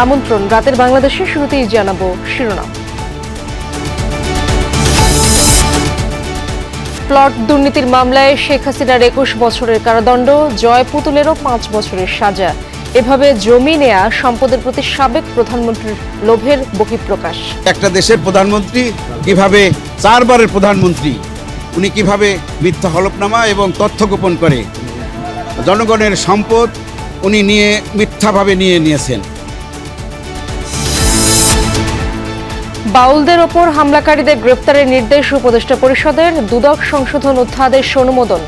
আমন্ত্রণ রাতের বাংলাদেশে শুরুতেই জানাবো শিরোনাম। প্লট দুর্নীতির মামলায় শেখ হাসিনার ২১ বছরের কারাদণ্ড, জয় পুতুলেরও ৫ বছরের সাজা। এভাবে জমি নেয়া সম্পদের প্রতি সাবেক প্রধানমন্ত্রীর লোভের বহিঃপ্রকাশ। একটা দেশের প্রধানমন্ত্রী কিভাবে ৪ বারের প্রধানমন্ত্রী, উনি কিভাবে মিথ্যা হলফনামা এবং তথ্য গোপন করে জনগণের সম্পদ উনি মিথ্যাভাবে নিয়েছেন। বাউলদের ওপর হামলাকারীদের গ্রেপ্তারের নির্দেশ উপদেষ্টা পরিষদের, দুদক সংশোধন অধ্যাদেশ অনুমোদন,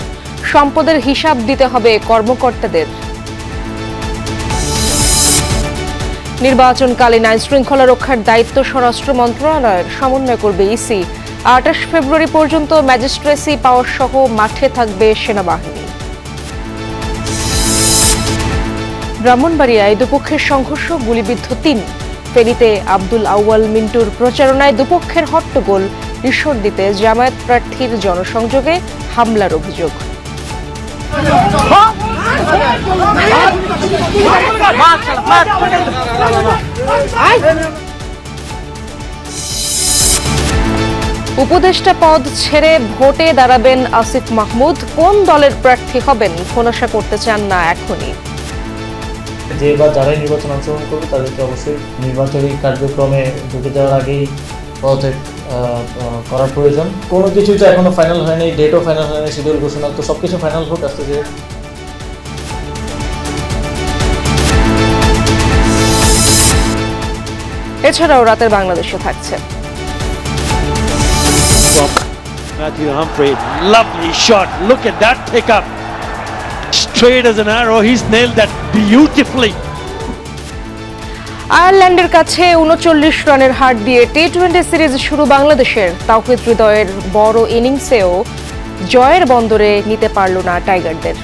সম্পদের হিসাব দিতে হবে কর্মকর্তাদের। নির্বাচনকালীন আইন শৃঙ্খলা রক্ষার দায়িত্ব স্বরাষ্ট্র মন্ত্রণালয়ের, সমন্বয় করবে ইসি। ২৮ ফেব্রুয়ারি পর্যন্ত ম্যাজিস্ট্রেসি পাওয়ার সহ মাঠে থাকবে সেনাবাহিনী। ব্রাহ্মণবাড়িয়ায় দুপক্ষের সংঘর্ষ, গুলিবিদ্ধ ৩। ফেনীতে আব্দুল আউয়াল মিন্টুর প্রচারণায় দুপক্ষের হট্টগোল, ঈশ্বরদীতে জামায়াত প্রার্থীর জনসংযোগে হামলার অভিযোগ। উপদেষ্টা পদ ছেড়ে ভোটে দাঁড়াবেন আসিফ মাহমুদ। কোন দলের প্রার্থী হবেন খোলাসা করতে চান না এখনই। যে বা যারাই নির্বাচন অংশগ্রহণ করবে তাদেরকে অবশ্যই নির্বাচনী কার্যক্রমে ঢুকে যাওয়ার আগেই পদত্যাগ করার প্রয়োজন। কোনো কিছুই তো এখনো ফাইনাল হয়নি, ডেটও ফাইনাল হয়নি, শিডিউল ঘোষণা, তো সবকিছু ফাইনাল হোক আস্তে ধীরে। এছাড়াও রাতের বাংলাদেশে থাকছে Matthew Humphrey, lovely shot. Look at that pickup. Straight as an arrow, he's nailed that beautifully. আয়ারল্যান্ডের কাছে ৩৯ রানের হার দিয়ে টি-20 সিরিজ শুরু বাংলাদেশের। তাওহিদ হৃদয়ের বড় ইনিংসেও জয়ের বন্দরে নিতে পারল না টাইগারদের।